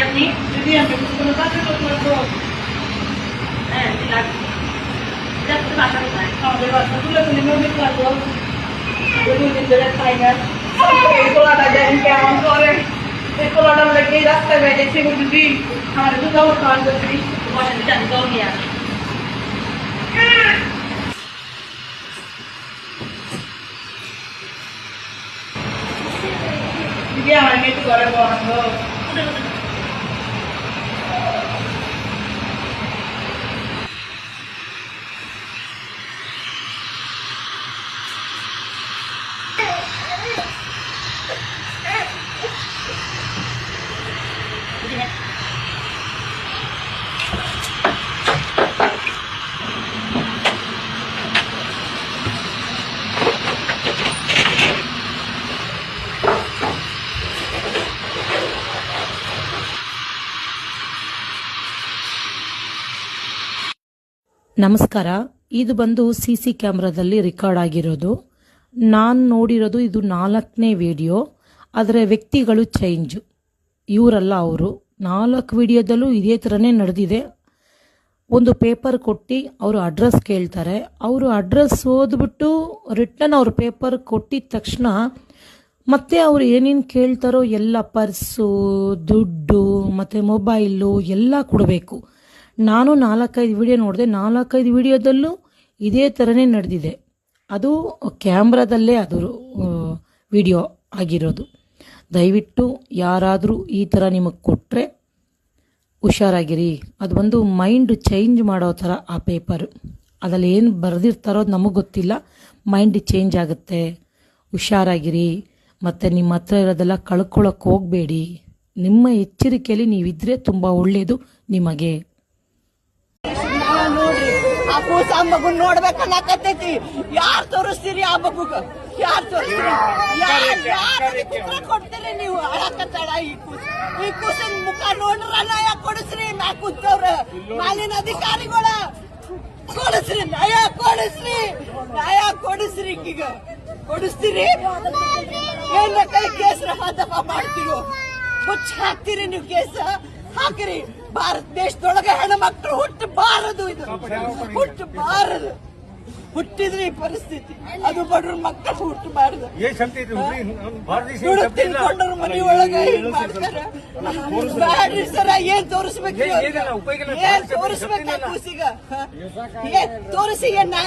আপনি যদি আমি কোনো কাজ করবো হ্যাঁ লাগবে বাসা কোথায় আমাদের বাসা তুলে তুলে নদীর কাজও দুদিন ধরে খাই না এই গোলাটা দেখেন কেমন করে এই গোলাটা লেগে রাস্তায় বেড়েছে বুঝবি আমার তো যাবো খাওয়ার জন্য বসে জানি জল নিয়ে আসি দিদি আমার মেয়ে তো ঘরে বন্ধ ನಮಸ್ಕಾರ. ಇದು ಬಂದು CC ಕ್ಯಾಮ್ರಾದಲ್ಲಿ ರೆಕಾರ್ಡ್ ಆಗಿರೋದು. ನಾನು ನೋಡಿರೋದು ಇದು 4ನೇ ವಿಡಿಯೋ. ಆದರೆ ವ್ಯಕ್ತಿಗಳು ಚೇಂಜ್, ಇವರಲ್ಲ ಅವರು. 4 ವಿಡಿಯೋದಲ್ಲೂ ಇದೇ ಥರನೇ ನಡೆದಿದೆ. ಒಂದು ಪೇಪರ್ ಕೊಟ್ಟು ಅವರು ಅಡ್ರೆಸ್ ಕೇಳ್ತಾರೆ. ಅವರು ಅಡ್ರೆಸ್ ಓದ್ಬಿಟ್ಟು ರಿಟರ್ನ್ ಅವ್ರ ಪೇಪರ್ ಕೊಟ್ಟಿದ ತಕ್ಷಣ ಮತ್ತೆ ಅವ್ರು ಏನೇನು ಕೇಳ್ತಾರೋ ಎಲ್ಲ ಪರ್ಸು, ದುಡ್ಡು ಮತ್ತು ಮೊಬೈಲು ಎಲ್ಲ ಕೊಡಬೇಕು. ನಾನು 4-5 ವಿಡಿಯೋ ನೋಡಿದೆ. 4-5 ವಿಡಿಯೋದಲ್ಲೂ ಇದೇ ಥರನೇ ನಡೆದಿದೆ. ಅದು ಕ್ಯಾಮ್ರಾದಲ್ಲೇ ಅದು ವಿಡಿಯೋ ಆಗಿರೋದು. ದಯವಿಟ್ಟು ಯಾರಾದರೂ ಈ ಥರ ನಿಮಗೆ ಕೊಟ್ಟರೆ ಹುಷಾರಾಗಿರಿ. ಅದು ಒಂದು ಮೈಂಡ್ ಚೇಂಜ್ ಮಾಡೋ ಥರ ಆ ಪೇಪರು. ಅದರಲ್ಲಿ ಏನು ಬರೆದಿರ್ತಾರೋ ನಮಗೆ ಗೊತ್ತಿಲ್ಲ. ಮೈಂಡ್ ಚೇಂಜ್ ಆಗುತ್ತೆ. ಹುಷಾರಾಗಿರಿ. ಮತ್ತು ನಿಮ್ಮ ಹತ್ರ ಇರೋದೆಲ್ಲ ಕಳ್ಕೊಳ್ಳೋಕೆ ಹೋಗಬೇಡಿ. ನಿಮ್ಮ ಎಚ್ಚರಿಕೆಯಲ್ಲಿ ನೀವಿದ್ದರೆ ತುಂಬ ಒಳ್ಳೆಯದು ನಿಮಗೆ. ನೋಡ್ರಿ ಆ ಕೂಸ ಆ ಮಗುನ್ ನೋಡ್ಬೇಕನ್ನಕತ್ತೈತಿ. ಯಾರ್ ತೋರಿಸ್ತೀರಿ ಆ ಮಗುಗ? ಯಾರ್ ತೋರಿಸ್ತೀರಿ? ಯಾರು ಕೊಡ್ತೀರಿ ನೀವು? ಅಳಕತ್ತಾಳ ಈ ಕೂಸಿನ ಮುಖ ನೋಡ್ರ ನಯ ಕೊಡಿಸ್ರಿ. ನಾ ಕೂತವ್ರ ಮಾಲಿನ ಅಧಿಕಾರಿಗಳ ಕೊಡಿಸ್ರಿ, ನಯ ಕೊಡಿಸ್ರಿ, ನಯ ಕೊಡಿಸ್ರಿ. ಈಗ ಕೊಡಿಸ್ತೀರಿ? ಏನ ಕೈ ಕೇಸ್ ರಫಾ ದಫಾ ಮಾಡ್ತೀರೋ? ಹುಚ್ಚ ಹಾಕ್ತೀರಿ ನೀವು ಕೇಸ? ಹಾಕಿರಿ. ಭಾರತ ದೇಶದೊಳಗೆ ಹೆಣ್ಮಕ್ಳು ಹುಟ್ಟಬಾರದು. ಇದು ಹುಟ್ಟಬಾರದು. ಹುಟ್ಟಿದ್ರೆ ಈ ಪರಿಸ್ಥಿತಿ. ಅದು ಬಡ್ರ ಮಕ್ಕಳು ಹುಟ್ಟಬಾರದು. ತಿಳ್ಕೊಂಡ್ರು ಮನಿ ಒಳಗೆ ಮಾಡ್ತಾರ. ಬ್ಯಾಡ್ರಿ ಸರ. ಏನ್ ತೋರಿಸ್ಬೇಕು? ಏನ್ ತೋರಿಸ್ಬೇಕು? ಕೂಸಿಗ ಏನ್ ತೋರಿಸಿ? ಏನ್